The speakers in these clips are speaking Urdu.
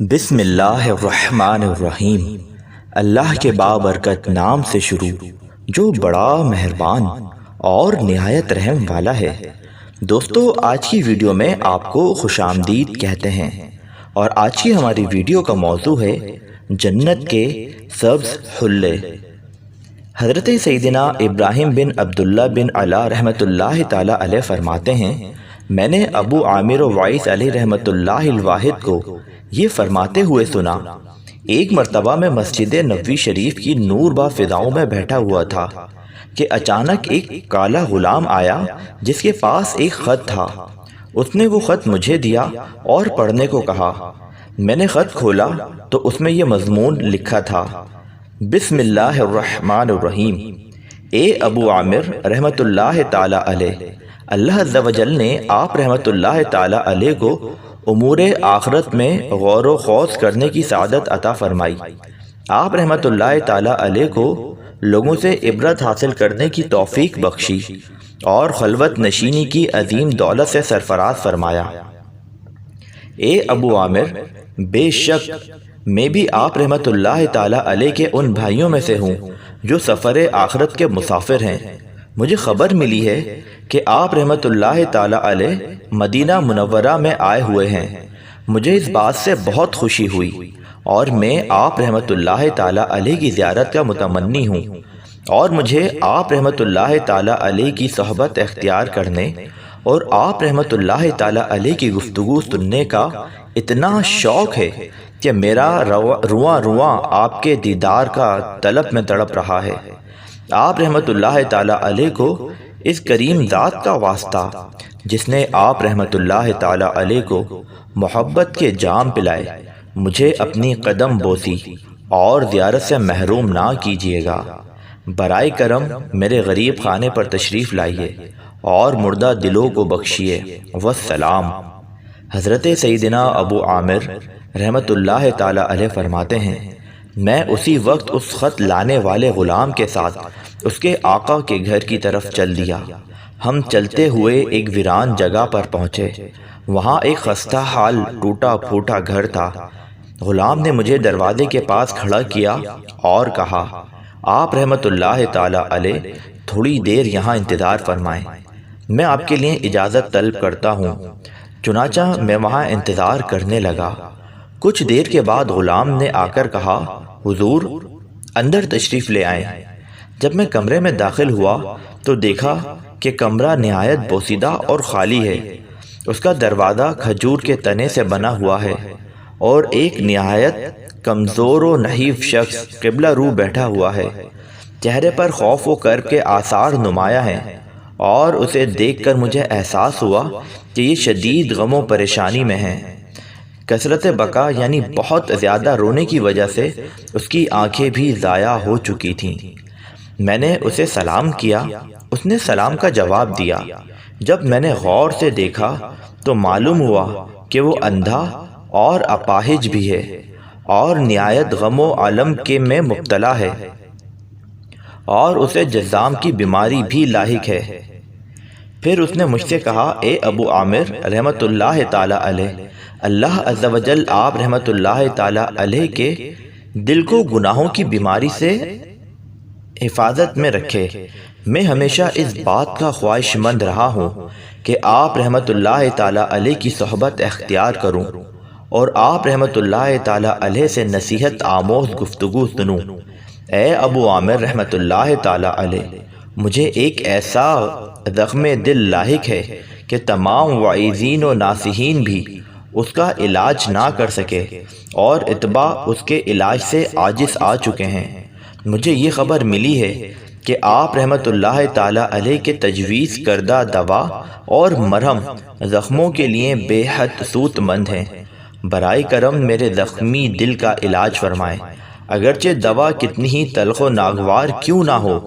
بسم اللہ الرحمن الرحیم۔ اللہ کے بابرکت نام سے شروع جو بڑا مہربان اور نہایت رحم والا ہے۔ دوستو، آج کی ویڈیو میں آپ کو خوش آمدید کہتے ہیں، اور آج کی ہماری ویڈیو کا موضوع ہے جنت کے سبز حلے۔ حضرت سیدنا ابراہیم بن عبداللہ بن علا رحمۃ اللہ تعالی علیہ فرماتے ہیں، میں نے ابو عامر وعیس علیہ رحمۃ اللہ الواحد کو یہ فرماتے ہوئے سنا، ایک مرتبہ میں مسجد نبوی شریف کی نور با فضاؤں میں بیٹھا ہوا تھا کہ اچانک ایک کالا غلام آیا جس کے پاس ایک خط تھا۔ اس نے وہ خط مجھے دیا اور پڑھنے کو کہا۔ میں نے خط کھولا تو اس میں یہ مضمون لکھا تھا، بسم اللہ الرحمن الرحیم۔ اے ابو عامر رحمۃ اللہ تعالی علیہ، اللہ عز و جل نے آپ رحمۃ اللہ تعالی علیہ کو امور آخرت میں غور و خوض کرنے کی سعادت عطا فرمائی۔ آپ رحمۃ اللہ تعالی علیہ کو لوگوں سے عبرت حاصل کرنے کی توفیق بخشی اور خلوت نشینی کی عظیم دولت سے سرفراز فرمایا۔ اے ابو عامر، بے شک میں بھی آپ رحمۃ اللہ تعالی علیہ کے ان بھائیوں میں سے ہوں جو سفر آخرت کے مسافر ہیں۔ مجھے خبر ملی ہے کہ آپ رحمۃ اللہ تعالی علیہ مدینہ منورہ میں آئے ہوئے ہیں۔ مجھے اس بات سے بہت خوشی ہوئی اور میں آپ رحمۃ اللہ تعالی علیہ کی زیارت کا متمنی ہوں، اور مجھے آپ رحمۃ اللہ تعالی علیہ کی صحبت اختیار کرنے اور آپ رحمۃ اللہ تعالی علیہ کی گفتگو سننے کا اتنا شوق ہے کہ میرا رواں رواں آپ کے دیدار کا طلب میں تڑپ رہا ہے۔ آپ رحمۃ اللہ تعالی علیہ کو اس کریم ذات کا واسطہ جس نے آپ رحمۃ اللہ تعالی علیہ کو محبت کے جام پلائے، مجھے اپنی قدم بوسی اور زیارت سے محروم نہ کیجیے گا۔ برائے کرم میرے غریب خانے پر تشریف لائیے اور مردہ دلوں کو بخشیے۔ والسلام۔ حضرت سیدنا ابو عامر رحمۃ اللہ تعالی علیہ فرماتے ہیں، میں اسی وقت اس خط لانے والے غلام کے ساتھ اس کے آقا کے گھر کی طرف چل دیا۔ ہم چلتے ہوئے ایک ویران جگہ پر پہنچے۔ وہاں ایک خستہ حال ٹوٹا پھوٹا گھر تھا۔ غلام نے مجھے دروازے کے پاس کھڑا کیا اور کہا، آپ رحمۃ اللہ تعالی علیہ تھوڑی دیر یہاں انتظار فرمائیں، میں آپ کے لیے اجازت طلب کرتا ہوں۔ چنانچہ میں وہاں انتظار کرنے لگا۔ کچھ دیر کے بعد غلام نے آ کر کہا، حضور اندر تشریف لے آئیں۔ جب میں کمرے میں داخل ہوا تو دیکھا کہ کمرہ نہایت بوسیدہ اور خالی ہے۔ اس کا دروازہ کھجور کے تنے سے بنا ہوا ہے، اور ایک نہایت کمزور و نحیف شخص قبلہ رو بیٹھا ہوا ہے۔ چہرے پر خوف و کرب کے آثار نمایاں ہیں، اور اسے دیکھ کر مجھے احساس ہوا کہ یہ شدید غم و پریشانی میں ہے۔ کثرت بکا یعنی بہت زیادہ رونے کی وجہ سے اس کی آنکھیں بھی ضائع ہو چکی تھیں۔ میں نے اسے سلام کیا، اس نے سلام کا جواب دیا۔ جب میں نے غور سے دیکھا تو معلوم ہوا کہ وہ اندھا اور اپاہج بھی ہے، اور نہایت غم و علم کے میں مبتلا ہے، اور اسے جذام کی بیماری بھی لاحق ہے۔ پھر اس نے مجھ سے کہا، اے ابو عامر رحمۃ اللہ تعالی علیہ، اللہ عز و جل آپ رحمۃ اللہ تعالی علیہ کے دل کو گناہوں کی بیماری سے حفاظت میں رکھے۔ میں ہمیشہ اس بات کا خواہش مند رہا ہوں کہ آپ رحمۃ اللہ تعالی علیہ کی صحبت اختیار کروں اور آپ رحمۃ اللہ تعالی علیہ سے نصیحت آموز گفتگو سنوں۔ اے ابو عامر رحمۃ اللہ تعالی علیہ، مجھے ایک ایسا زخم دل لاحق ہے کہ تمام واعظین و ناصحین بھی اس کا علاج نہ کر سکے، اور اتباع اس کے علاج سے عاجز آ چکے ہیں۔ مجھے یہ خبر ملی ہے کہ آپ رحمۃ اللہ تعالی علیہ کے تجویز کردہ دوا اور مرہم زخموں کے لیے بے حد سود مند ہیں۔ برائے کرم میرے زخمی دل کا علاج فرمائیں۔ اگرچہ دوا کتنی ہی تلخ و ناگوار کیوں نہ ہو،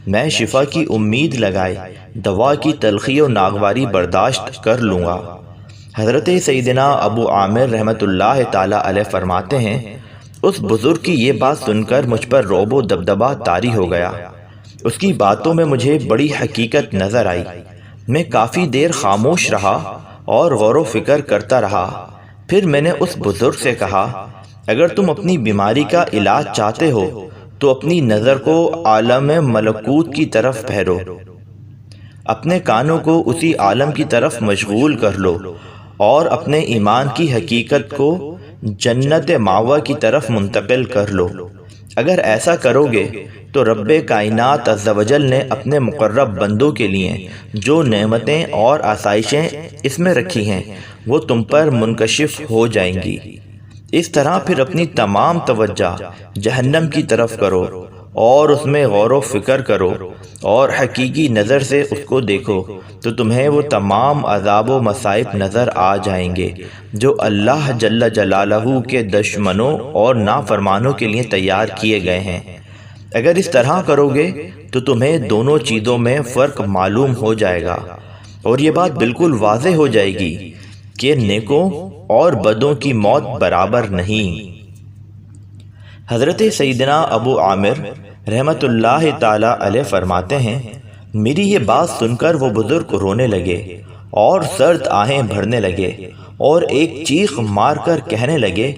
میں شفا کی امید لگائے دوا کی تلخی و ناگواری برداشت کر لوں گا۔ حضرت سیدنا ابو عامر رحمۃ اللہ تعالی علیہ فرماتے ہیں، اس بزرگ کی یہ بات سن کر مجھ پر رعب و دبدبہ طاری ہو گیا۔ اس کی باتوں میں مجھے بڑی حقیقت نظر آئی۔ میں کافی دیر خاموش رہا اور غور و فکر کرتا رہا۔ پھر میں نے اس بزرگ سے کہا اگر تم اپنی بیماری کا علاج چاہتے ہو تو اپنی نظر کو عالم ملکوت کی طرف پھیرو، اپنے کانوں کو اسی عالم کی طرف مشغول کر لو اور اپنے ایمان کی حقیقت کو جنت ماوہ کی طرف منتقل کر لو۔ اگر ایسا کرو گے تو رب کائنات عز و جل نے اپنے مقرب بندوں کے لیے جو نعمتیں اور آسائشیں اس میں رکھی ہیں وہ تم پر منکشف ہو جائیں گی۔ اس طرح پھر اپنی تمام توجہ جہنم کی طرف کرو اور اس میں غور و فکر کرو اور حقیقی نظر سے اس کو دیکھو تو تمہیں وہ تمام عذاب و مصائب نظر آ جائیں گے جو اللہ جل جلالہ کے دشمنوں اور نافرمانوں کے لیے تیار کیے گئے ہیں۔ اگر اس طرح کرو گے تو تمہیں دونوں چیزوں میں فرق معلوم ہو جائے گا اور یہ بات بالکل واضح ہو جائے گی کہ نیکوں اور بدوں کی موت برابر نہیں۔ حضرت سیدنا ابو عامر رحمت اللہ تعالی علیہ فرماتے ہیں میری یہ بات سن کر وہ بزرگ رونے لگے اور سرد آہیں بھرنے لگے اور ایک چیخ مار کر کہنے لگے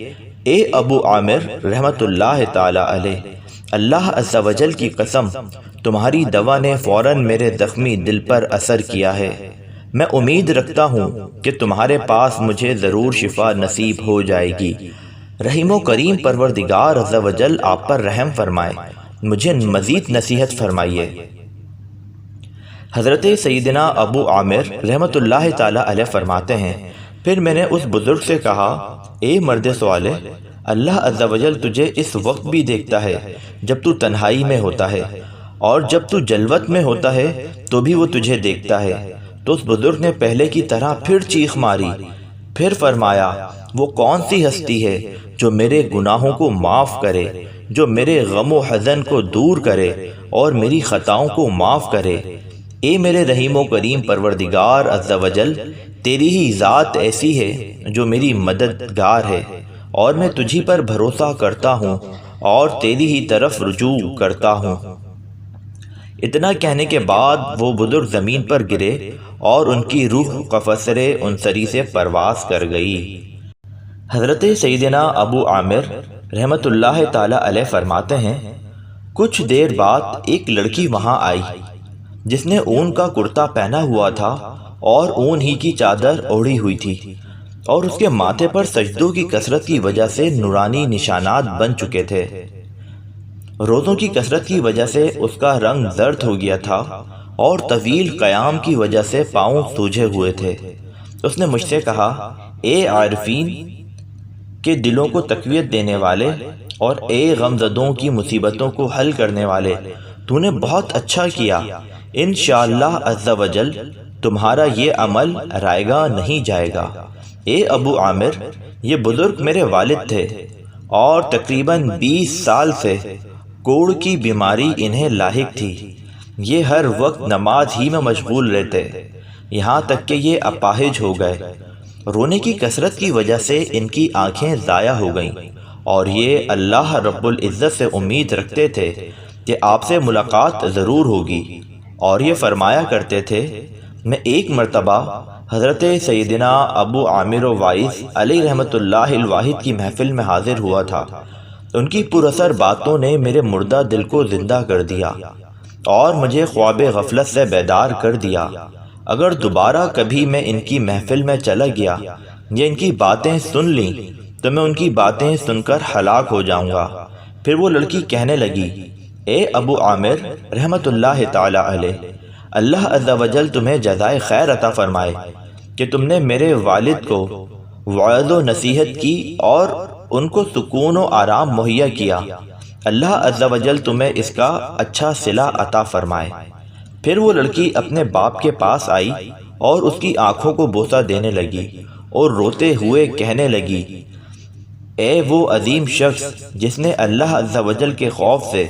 اے ابو عامر رحمت اللہ تعالی علیہ، اللہ عز و جل کی قسم تمہاری دوا نے فوراً میرے زخمی دل پر اثر کیا ہے۔ میں امید رکھتا ہوں کہ تمہارے پاس مجھے ضرور شفا نصیب ہو جائے گی۔ رحیم و کریم پروردگار عز و جل آپ پر رحم فرمائے، مجھے مزید نصیحت فرمائیے۔ حضرت سیدنا ابو عامر رحمت اللہ تعالی علیہ فرماتے ہیں پھر میں نے اس بزرگ سے کہا اے مرد صالح، اللہ عز و جل تجھے اس وقت بھی دیکھتا ہے جب تو تنہائی میں ہوتا ہے اور جب تو جلوت میں ہوتا ہے تو بھی وہ تجھے دیکھتا ہے۔ تو اس بزرگ نے پہلے کی طرح پھر چیخ ماری، پھر فرمایا وہ کون سی ہستی ہے جو میرے گناہوں کو معاف کرے، جو میرے غم و حزن کو دور کرے اور میری خطاؤں کو معاف کرے۔ اے میرے رحیم و کریم پروردگار عز و جل، تیری ہی ذات ایسی ہے جو میری مددگار ہے اور میں تجھی پر بھروسہ کرتا ہوں اور تیری ہی طرف رجوع کرتا ہوں۔ اتنا کہنے کے بعد وہ بزرگ زمین پر گرے اور ان کی روح قفصر انصری سے پرواز کر گئی۔ حضرت سیدنا ابو عامر رحمت اللہ تعالی علیہ فرماتے ہیں کچھ دیر بعد ایک لڑکی وہاں آئی جس نے اون کا کرتا پہنا ہوا تھا اور اون ہی کی چادر اوڑھی ہوئی تھی اور اس کے ماتھے پر سجدوں کی کثرت کی وجہ سے نورانی نشانات بن چکے تھے۔ روزوں کی کثرت کی وجہ سے اس کا رنگ زرد ہو گیا تھا اور طویل قیام کی وجہ سے پاؤں سوجے ہوئے تھے۔ اس نے مجھ سے کہا اے عارفین کے دلوں کو تقویت دینے والے اور اے غمزدوں کی مصیبتوں کو حل کرنے والے، تو نے بہت اچھا کیا، انشاءاللہ عز و جل تمہارا یہ عمل رائگاں نہیں جائے گا۔ اے ابو عامر، یہ بزرگ میرے والد تھے اور تقریباً 20 سال سے کوڑ کی بیماری انہیں لاحق تھی۔ یہ ہر وقت نماز ہی میں مشغول رہتے، یہاں تک کہ یہ اپاہج ہو گئے۔ رونے کی کثرت کی وجہ سے ان کی آنکھیں ضائع ہو گئیں اور یہ اللہ رب العزت سے امید رکھتے تھے کہ آپ سے ملاقات ضرور ہوگی، اور یہ فرمایا کرتے تھے میں ایک مرتبہ حضرت سیدنا ابو عامر وائس علیہ رحمت اللہ الواحد کی محفل میں حاضر ہوا تھا۔ ان کی پراثر باتوں نے میرے مردہ دل کو زندہ کر دیا اور مجھے خواب غفلت سے بیدار کر دیا۔ اگر دوبارہ کبھی میں ان کی محفل میں چلا گیا یا ان کی باتیں سن لیں تو میں ان کی باتیں سن کر ہلاک ہو جاؤں گا۔ پھر وہ لڑکی کہنے لگی اے ابو عامر رحمت اللہ تعالی علیہ، اللہ عز و جل تمہیں جزائے خیر عطا فرمائے کہ تم نے میرے والد کو وعظ و نصیحت کی اور ان کو سکون و آرام مہیا کیا، اللہ عز و جل تمہیں اس کا اچھا صلہ عطا فرمائے۔ پھر وہ لڑکی اپنے باپ کے پاس آئی اور اس کی آنکھوں کو بوسہ دینے لگی اور روتے ہوئے کہنے لگی اے وہ عظیم شخص جس نے اللہ عز و جل کے خوف سے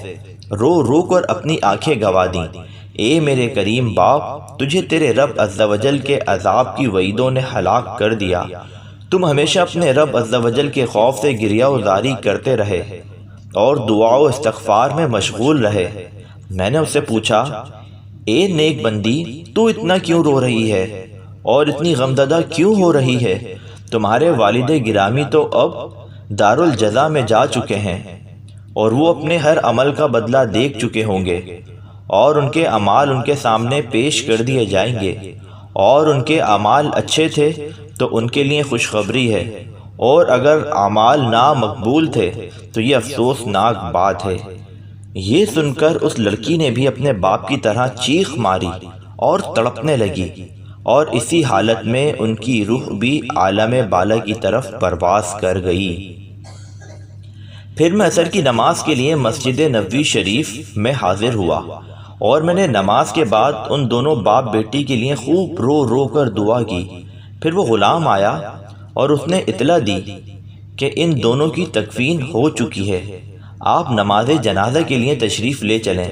رو رو کر اپنی آنکھیں گوا دیں، اے میرے کریم باپ، تجھے تیرے رب عز و جل کے عذاب کی وعیدوں نے ہلاک کر دیا۔ تم ہمیشہ اپنے رب عز و جل کے خوف سے گریہ و زاری کرتے رہے اور دعا و استغفار میں مشغول رہے۔ میں نے اس سے پوچھا اے نیک بندی، تو اتنا کیوں رو رہی ہے اور اتنی غمزدہ کیوں ہو رہی ہے؟ تمہارے والد گرامی تو اب دارالجزا میں جا چکے ہیں اور وہ اپنے ہر عمل کا بدلہ دیکھ چکے ہوں گے، اور ان کے اعمال ان کے سامنے پیش کر دیے جائیں گے، اور ان کے اعمال اچھے تھے تو ان کے لیے خوشخبری ہے، اور اگر اعمال نامقبول تھے تو یہ افسوسناک بات ہے۔ یہ سن کر اس لڑکی نے بھی اپنے باپ کی طرح چیخ ماری اور تڑپنے لگی، اور اسی حالت میں ان کی روح بھی عالم بالا کی طرف پرواز کر گئی۔ پھر میں عصر کی نماز کے لیے مسجد نبوی شریف میں حاضر ہوا، اور میں نے نماز کے بعد ان دونوں باپ بیٹی کے لیے خوب رو رو کر دعا کی۔ پھر وہ غلام آیا اور اس نے اطلاع دی کہ ان دونوں کی تکفین ہو چکی ہے، آپ نماز جنازہ کے لیے تشریف لے چلیں۔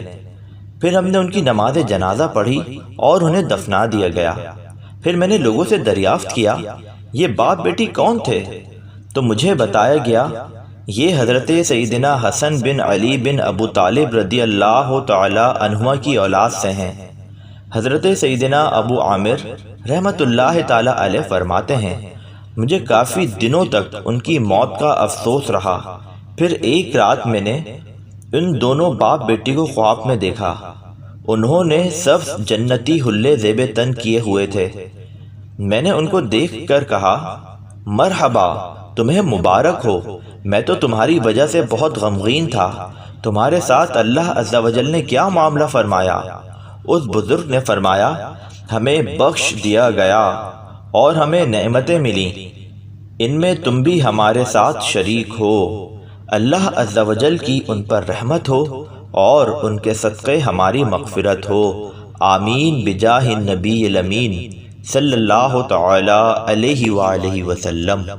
پھر ہم نے ان کی نماز جنازہ پڑھی اور انہیں دفنا دیا گیا۔ پھر میں نے لوگوں سے دریافت کیا یہ باپ بیٹی کون تھے؟ تو مجھے بتایا گیا یہ حضرت سیدنا حسن بن علی بن ابو طالب رضی اللہ تعالی عنہما کی اولاد سے ہیں۔ حضرت سیدنا ابو عامر رحمت اللہ تعالی علیہ فرماتے ہیں مجھے کافی دنوں تک ان کی موت کا افسوس رہا۔ پھر ایک رات میں نے ان دونوں باپ بیٹی کو خواب میں دیکھا۔ انہوں نے سب جنتی حلے زیب تن کیے ہوئے تھے۔ میں نے ان کو دیکھ کر کہا مرحبا، تمہیں مبارک ہو، میں تو تمہاری وجہ سے بہت غمگین تھا، تمہارے ساتھ اللہ عز و جل نے کیا معاملہ فرمایا؟ اس بزرگ نے فرمایا ہمیں بخش دیا گیا اور ہمیں نعمتیں ملیں، ان میں تم بھی ہمارے ساتھ شریک ہو۔ اللہ عز و جل کی ان پر رحمت ہو اور ان کے صدقے ہماری مغفرت ہو، آمین بجاہ النبی الامین صلی اللہ تعالی علیہ وآلہ وسلم۔